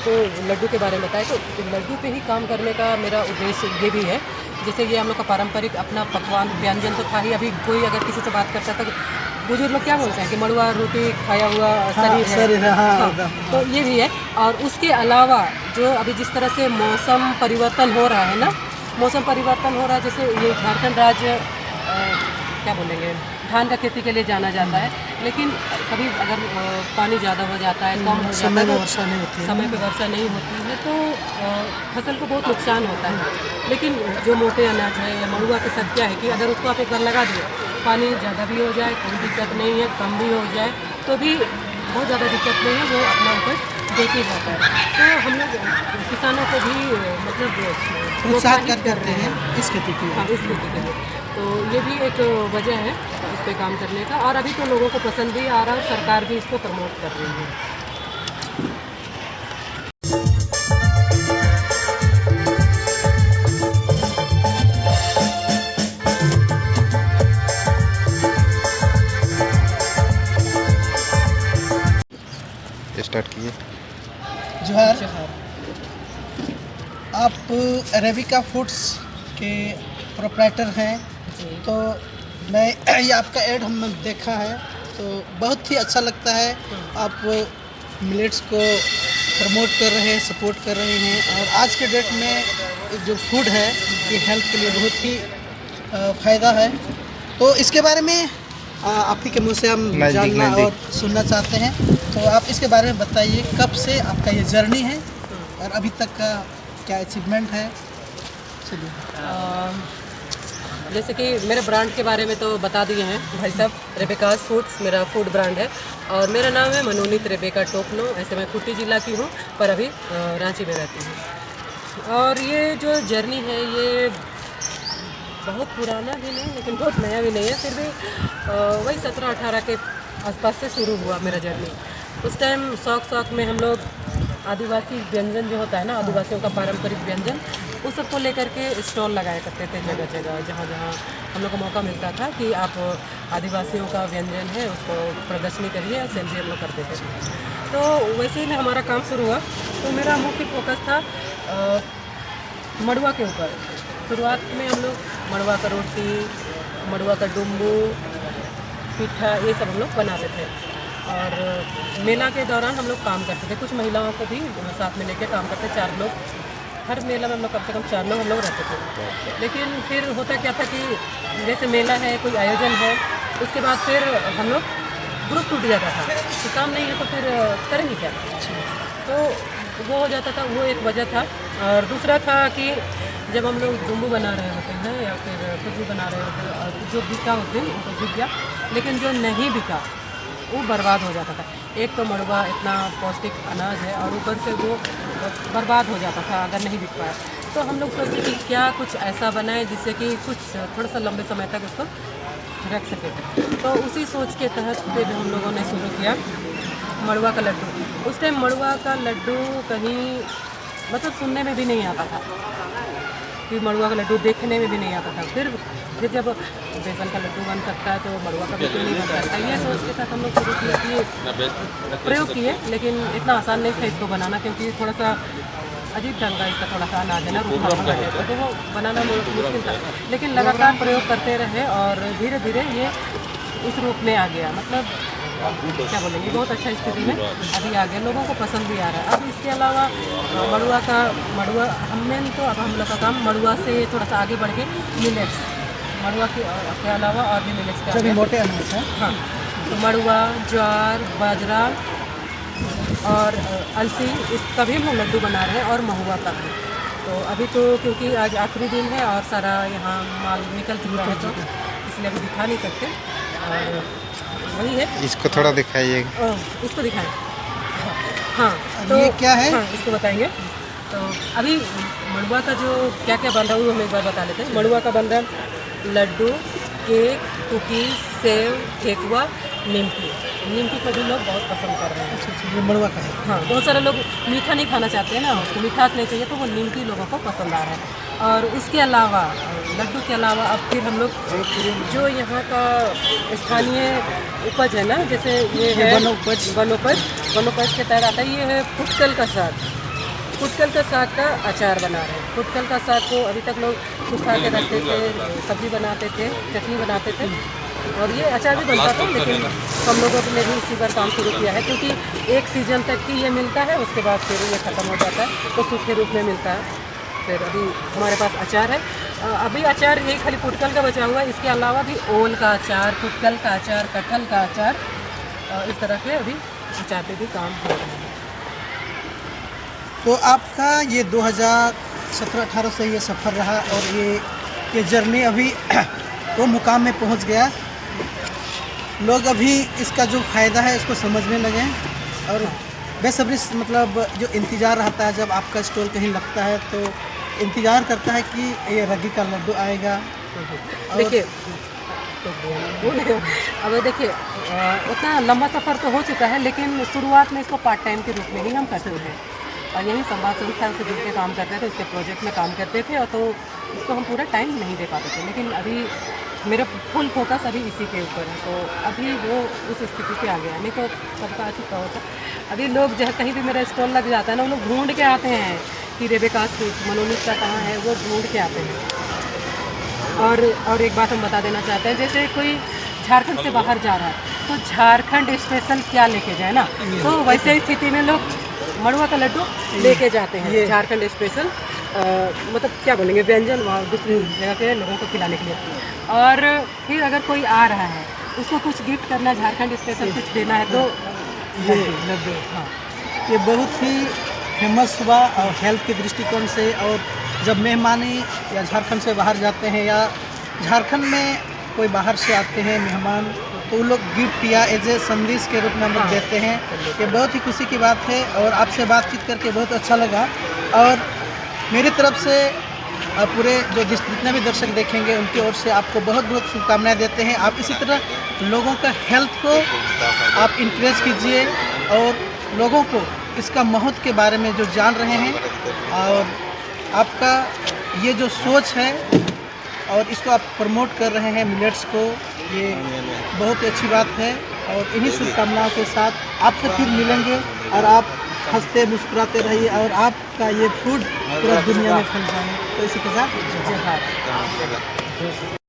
आपको लड्डू के बारे में बताया, तो लड्डू पे ही काम करने का मेरा उद्देश्य ये भी है। जैसे ये हम लोग का पारंपरिक अपना पकवान व्यंजन तो था ही। अभी कोई अगर किसी से बात करता है तो बुजुर्ग लोग क्या बोलते हैं कि मड़ुआ रोटी खाया हुआ शरीर है। हाँ, तो ये भी है। और उसके अलावा जो अभी जिस तरह से मौसम परिवर्तन हो रहा है ना, मौसम परिवर्तन हो रहा है, जैसे ये झारखंड राज्य क्या बोलेंगे, धान का खेती के लिए जाना जाता है। लेकिन कभी अगर पानी ज़्यादा हो जाता है, कम हो जाता है, वर्षा नहीं होती है, समय पे वर्षा नहीं होती है, तो फसल को बहुत नुकसान होता है। लेकिन जो मोटे अनाज है या मड़ुआ के साथ क्या है कि अगर उसको आप एक बार लगा दिए, पानी ज़्यादा भी हो जाए कोई दिक्कत नहीं है, कम भी हो जाए तो भी बहुत ज़्यादा दिक्कत नहीं है, वो अपना उपज देख ही जाता है। तो हम लोग किसानों को भी मतलब प्रोत्साहित करते हैं इस खेती के लिए। हाँ, इस खेती के लिए। तो ये भी एक वजह है इस पे काम करने का। और अभी तो लोगों को पसंद भी आ रहा है और सरकार भी इसको प्रमोट कर रही है। स्टार्ट किए। जोहार, आप अरेबिका फूड्स के प्रोप्राइटर हैं। तो मैं ये आपका ऐड हम देखा है तो बहुत ही अच्छा लगता है। आप मिलेट्स को प्रमोट कर रहे हैं, सपोर्ट कर रहे हैं। और आज के डेट में जो फूड है ये हेल्थ के लिए बहुत ही फ़ायदा है। तो इसके बारे में आप ही के मुँह से हम जानना और सुनना चाहते हैं। तो आप इसके बारे में बताइए, कब से आपका ये जर्नी है और अभी तक का क्या अचीवमेंट है। चलिए। जैसे कि मेरे ब्रांड के बारे में तो बता दिए हैं भाई साहब। रेबेकास फूड्स मेरा फूड ब्रांड है और मेरा नाम है मनोनीत रेबेका टोकनो। ऐसे मैं खूंटी जिला की हूँ पर अभी रांची में रहती हूँ। और ये जो जर्नी है ये बहुत पुराना भी नहीं लेकिन बहुत नया भी नहीं है, फिर भी वही 17-18 के आसपास से शुरू हुआ मेरा जर्नी। उस टाइम शौक में हम लोग आदिवासी व्यंजन जो होता है ना, आदिवासियों का पारंपरिक व्यंजन, उस सबको लेकर के स्टॉल लगाया करते थे जगह जगह, जहाँ जहाँ हम लोग को मौका मिलता था कि आप आदिवासियों का व्यंजन है उसको प्रदर्शनी करिए, सेल भी हम लोग करते थे। तो वैसे ही हमारा काम शुरू हुआ। तो मेरा मुख्य फोकस था मड़ुआ के ऊपर। शुरुआत में हम लोग मड़ुआ का रोटी, मड़ुआ का डुम्बू, पिठा, ये सब हम लोग बनाते थे। और मेला के दौरान हम लोग काम करते थे, कुछ महिलाओं को भी साथ में लेके काम करते, 4 लोग हर मेला में हम लोग कम से कम 4 लोग हम लोग रहते थे। लेकिन फिर होता क्या था कि जैसे मेला है, कोई आयोजन है, उसके बाद फिर हम लोग ग्रुप टूट जाता था कि काम नहीं है तो फिर करेंगे क्या। तो वो हो जाता था, वो एक वजह था। और दूसरा था कि जब हम लोग डुम्बू बना रहे होते हैं या फिर कुछ भी बना रहे होते हैं और जो बिका उस दिन उनको बिक गया, लेकिन जो नहीं बिका वो बर्बाद हो जाता था। एक तो मड़ुआ इतना पौष्टिक अनाज है और ऊपर से वो बर्बाद हो जाता था अगर नहीं बिक पाया। तो हम लोग सोचे कि क्या कुछ ऐसा बनाए जिससे कि कुछ थोड़ा सा लंबे समय तक उसको रख सके। तो उसी सोच के तहत फिर हम लोगों ने शुरू किया मड़ुआ का लड्डू। उस टाइम मड़ुआ का लड्डू कहीं मतलब सुनने में भी नहीं आता था कि मड़ुआ का लड्डू देखने में भी नहीं आता था। फिर जब बेसन का लड्डू बन सकता है तो मड़ुआ का भी क्यों नहीं बन सकता, ये सोच के साथ हम लोग शुरू किए, प्रयोग किए। लेकिन इतना आसान नहीं था इसको बनाना, क्योंकि थोड़ा सा अजीब ढंग का इसका थोड़ा सा अनाज है ना, रूखा है, तो वो बनाना मुश्किल था। लेकिन लगातार प्रयोग करते रहे और धीरे धीरे ये इस रूप में आ गया। मतलब क्या बोलेंगे, बहुत अच्छा स्थिति में अभी आ गया, लोगों को पसंद भी आ रहा है। अब इसके अलावा मड़ुआ हमने तो अब हम लोग का काम मड़ुआ से थोड़ा सा आगे बढ़ के मिलेट्स, मड़ुआ के अलावा और भी मिलेट्स का जो मोटे अनाज है। हाँ, तो मड़ुआ, ज्वार, बाजरा और अलसी, इसका भी हम लोग लड्डू बना रहे हैं और महुआ का भी। तो अभी तो क्योंकि आज आखिरी दिन है और सारा यहाँ माल निकल चुका है तो इसलिए अभी दिखा नहीं सकते। और वही है, इसको थोड़ा दिखाइए। इसको दिखाएं। हाँ, तो ये क्या है? हाँ, इसको बताएंगे। तो अभी मड़ुआ का जो क्या क्या बन रहा है वो हम एक बार बता लेते हैं। मड़ुआ का बन रहा है लड्डू, केक, कुकीज़, सेव, ठेकुआ, निमकी। निमकी को भी लोग बहुत पसंद कर रहे हैं। अच्छा, ये मड़ुआ का है। हाँ, बहुत सारे लोग मीठा नहीं खाना चाहते हैं ना, उसको मिठास नहीं चाहिए, तो वो निमकी लोगों को पसंद आ रहा है। और उसके अलावा लड्डू के अलावा अब फिर हम लोग जो यहाँ का स्थानीय उपज है ना, जैसे ये है वनोपज के तहत आता है, ये है फुटकल का साग। पुटकल का साग का अचार बना रहे हैं। पुटकल का साग को अभी तक लोग सुखा के रखते थे, सब्जी बनाते थे, चटनी बनाते थे और ये अचार भी बनता था, लेकिन हम लोगों ने भी इसी बार काम शुरू किया है क्योंकि एक सीजन तक ही ये मिलता है, उसके बाद फिर ये ख़त्म हो जाता है, तो सूखे रूप में मिलता है। फिर अभी हमारे पास अचार है, अभी अचार यही खाली पुटकल का बचा हुआ है, इसके अलावा भी ओल का अचार, पुटकल का अचार, कटहल का अचार, इस तरह के अभी अचार पे भी काम हो रहा है। तो आपका ये 2017-18 से ये सफ़र रहा और ये जर्नी अभी वो मुकाम में पहुंच गया। लोग अभी इसका जो फ़ायदा है इसको समझने लगे हैं और बेसब्री से मतलब जो इंतज़ार रहता है जब आपका स्टॉल कहीं लगता है तो इंतज़ार करता है कि ये रगी का लड्डू आएगा। देखिए अब देखिए उतना लंबा सफ़र तो हो चुका है, लेकिन शुरुआत में इसको पार्ट टाइम के रूप में ही हम करते थे और यही संवाद संस्था से जुड़ के काम करते थे, उसके प्रोजेक्ट में काम करते थे और तो इसको हम पूरा टाइम नहीं दे पाते थे। लेकिन अभी मेरा फुल फोकस अभी इसी के ऊपर है, तो अभी वो उस स्थिति पे आ गया, नहीं तो सबका आ चुका होता। अभी लोग जहाँ कहीं भी मेरा स्टॉल लग जाता है ना, वो लोग ढूंढ के आते हैं कि रेबेका स्वीट्स मनोनीत का कहाँ है, वो ढूंढ के आते हैं। और एक बात हम बता देना चाहते हैं, जैसे कोई झारखंड से बाहर जा रहा है तो झारखंड स्पेशल क्या लेके जाए ना, तो वैसे स्थिति में लोग मड़ुआ का लड्डू लेके जाते हैं झारखंड स्पेशल, मतलब क्या बोलेंगे व्यंजन वहाँ दूसरी जगह के लोगों को खिलाने के लिए। और फिर अगर कोई आ रहा है उसको कुछ गिफ्ट करना, झारखंड स्पेशल कुछ देना है तो लड्डू, हाँ, ये बहुत ही फेमस हुआ और हेल्थ के दृष्टिकोण से। और जब मेहमानी या झारखंड से बाहर जाते हैं या झारखंड में कोई बाहर से आते हैं मेहमान, तो वो लोग गिफ्ट या एज ए संदेश के रूप में हम लोग देते हैं। ये बहुत ही खुशी की बात है और आपसे बातचीत करके बहुत अच्छा लगा। और मेरी तरफ से पूरे जो जितने भी दर्शक देखेंगे उनकी ओर से आपको बहुत बहुत शुभकामनाएं देते हैं। आप इसी तरह लोगों का हेल्थ को आप इंकरेज कीजिए और लोगों को इसका महत्व के बारे में जो जान रहे हैं, और आपका ये जो सोच है और इसको आप प्रमोट कर रहे हैं मिलेट्स को, ये बहुत ही अच्छी बात है। और इन्हीं शुभकामनाओं के साथ आपसे फिर मिलेंगे और आप हंसते मुस्कुराते रहिए और आपका ये फूड पूरा दुनिया में फैल जाए। तो इसी के साथ जय भारत।